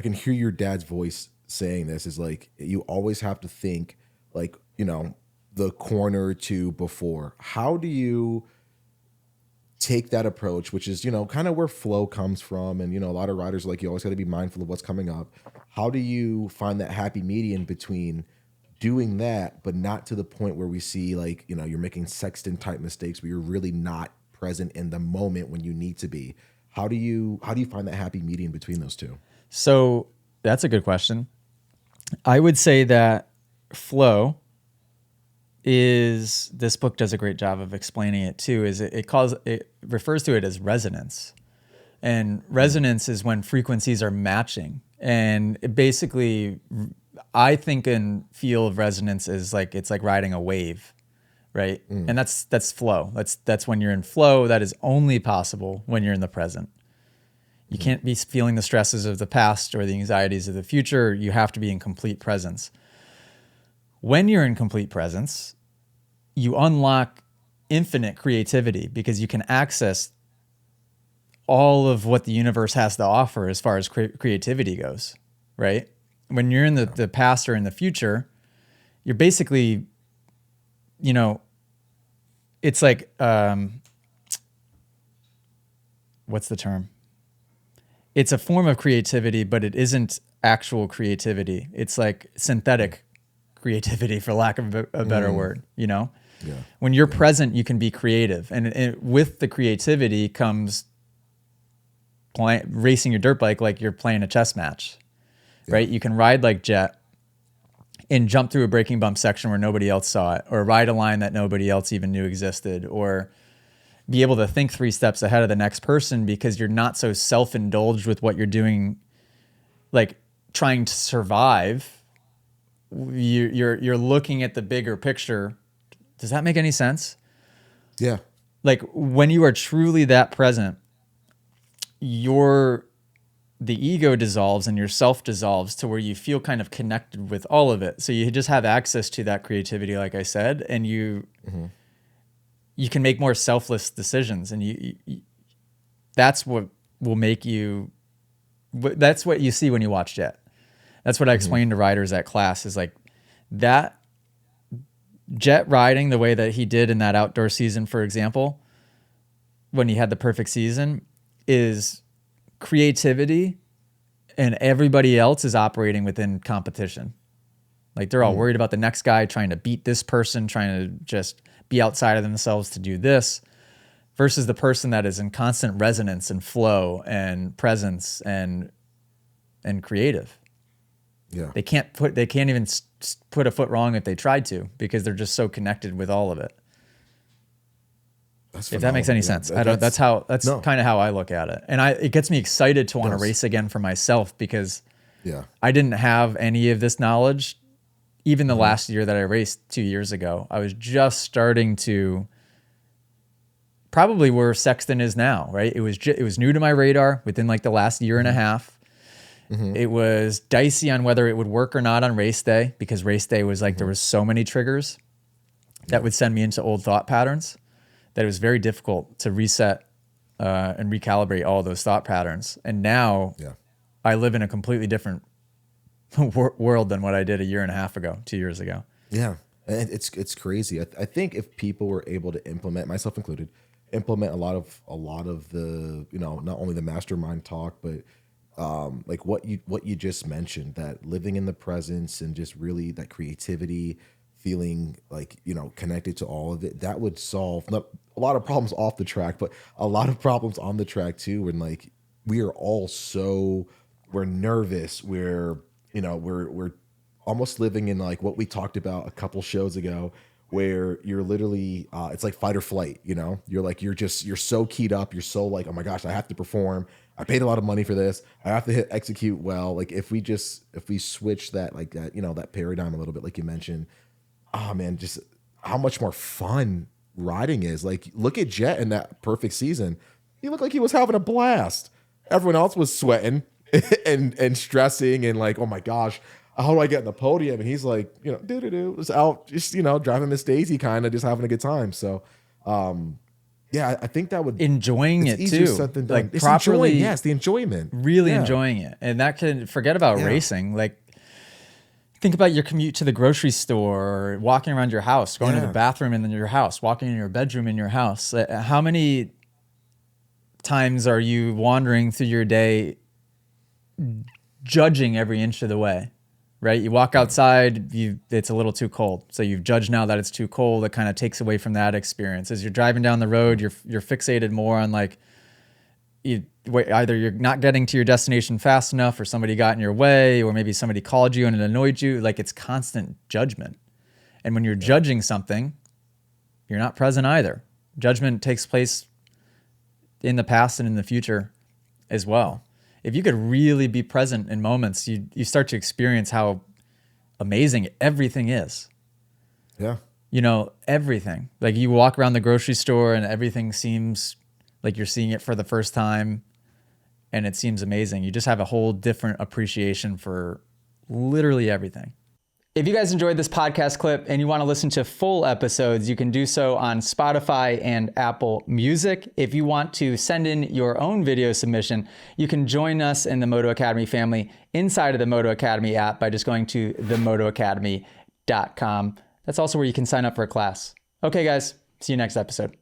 can hear your dad's voice saying this is like, you always have to think like, the corner or two before. How do you take that approach, which is, kind of where flow comes from? And, a lot of riders, like, you always got to be mindful of what's coming up. How do you find that happy median between doing that, but not to the point where we see like, you're making sexton type mistakes where you're really not present in the moment when you need to be? How do you find that happy median between those two? So that's a good question. I would say that flow is, this book does a great job of explaining it too, is it refers to it as resonance. And resonance is when frequencies are matching. And it basically, I think and feel of resonance is like, it's like riding a wave, right? And that's flow. That's when you're in flow. That is only possible when you're in the present. You can't be feeling the stresses of the past or the anxieties of the future. You have to be in complete presence. When you're in complete presence, you unlock infinite creativity because you can access all of what the universe has to offer as far as creativity goes, right? When you're in the past or in the future, you're basically, it's like, what's the term? It's a form of creativity, but it isn't actual creativity. It's like synthetic creativity, for lack of a better word, Yeah. When you're present, you can be creative. And with the creativity comes racing your dirt bike like you're playing a chess match, right? You can ride like Jet and jump through a braking bump section where nobody else saw it, or ride a line that nobody else even knew existed, or be able to think 3 steps ahead of the next person because you're not so self-indulged with what you're doing, like trying to survive. You're looking at the bigger picture. Does that make any sense? Yeah. Like when you are truly that present, the ego dissolves and your self dissolves to where you feel kind of connected with all of it. So you just have access to that creativity, like I said, and you can make more selfless decisions. And that's what will make you, that's what you see when you watch Jet. That's what I explained to riders at class, is like that Jet riding the way that he did in that outdoor season, for example, when he had the perfect season, is creativity, and everybody else is operating within competition. Like they're all worried about the next guy, trying to beat this person, trying to just be outside of themselves to do this, versus the person that is in constant resonance and flow and presence and creative. Yeah. They can't even put a foot wrong if they tried to, because they're just so connected with all of it. That's if that makes any sense. That's kind of how I look at it. And it gets me excited to want to race again for myself, because I didn't have any of this knowledge. Even the last year that I raced 2 years ago, I was just starting to, probably where Sexton is now, right? It was new to my radar within like the last year and a half. It was dicey on whether it would work or not on race day, because race day was like, there was so many triggers that would send me into old thought patterns that it was very difficult to reset and recalibrate all those thought patterns. And now I live in a completely different world than what I did a year and a half ago, 2 years ago. Yeah. And it's crazy. I think if people were able to implement, myself included, implement a lot of the, not only the mastermind talk, but like what you just mentioned, that living in the presence and just really that creativity, feeling like, connected to all of it, that would solve not a lot of problems off the track, but a lot of problems on the track too. And like, we are all we're nervous. We're almost living in like what we talked about a couple shows ago, where you're literally, it's like fight or flight, you're like, you're so keyed up. You're so like, oh my gosh, I have to perform. I paid a lot of money for this. I have to execute well. Like if we switch that, like that, that paradigm a little bit, like you mentioned, oh man, just how much more fun riding is. Like look at Jet in that perfect season. He looked like he was having a blast. Everyone else was sweating and stressing and like, oh my gosh, how do I get in the podium? And he's like, was out just, driving Miss Daisy, kind of just having a good time. So, Yeah, I think that would enjoying it's it easier too, said than done. like It's properly. enjoying, yes, the enjoyment. Really Yeah. enjoying it. And that can forget about Yeah. racing. Like think about your commute to the grocery store, or walking around your house, going to the Yeah. bathroom in your house, walking in your bedroom in your house. How many times are you wandering through your day judging every inch of the way? Right? You walk outside, it's a little too cold. So you've judged now that it's too cold. It kind of takes away from that experience. As you're driving down the road, you're fixated more on like either you're not getting to your destination fast enough, or somebody got in your way, or maybe somebody called you and it annoyed you. Like it's constant judgment. And when you're judging something, you're not present either. Judgment takes place in the past and in the future as well. If you could really be present in moments, you start to experience how amazing everything is. Yeah. You know, everything. Like you walk around the grocery store and everything seems like you're seeing it for the first time, and it seems amazing. You just have a whole different appreciation for literally everything. If you guys enjoyed this podcast clip and you want to listen to full episodes, you can do so on Spotify and Apple Music. If you want to send in your own video submission, you can join us in the Moto Academy family inside of the Moto Academy app by just going to themotoacademy.com. That's also where you can sign up for a class. Okay, guys, see you next episode.